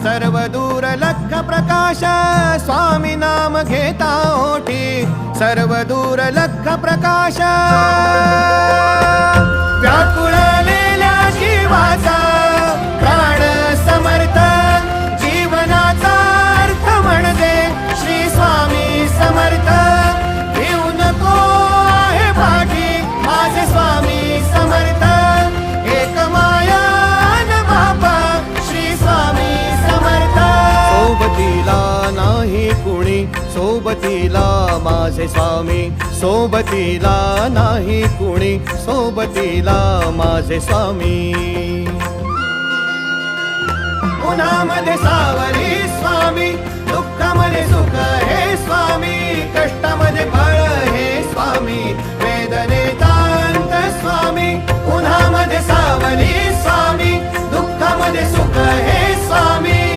सर्व दूर लख प्रकाश स्वामी नाम घेता ओठी सर्व दूर लख प्रकाश व्याकुळलेल्या जीवाचा प्राण समर्थ जीवनाचा अर्थ म्हणजे श्री स्वामी समर्थ घेऊ नको आहे पाठी माझे स्वामी समर्थ एक माया न बापा श्री स्वामी समर्थ सोबतीला नाही कुणी सोबतीला माझे स्वामी सोबतीला नाही कुणी सोबतीला माझे स्वामी उन्हामध्ये सावली स्वामी दुःखामध्ये सुख हे स्वामी कष्टामध्ये फळ हे स्वामी वेदनेचा अंत स्वामी उन्हामध्ये सावली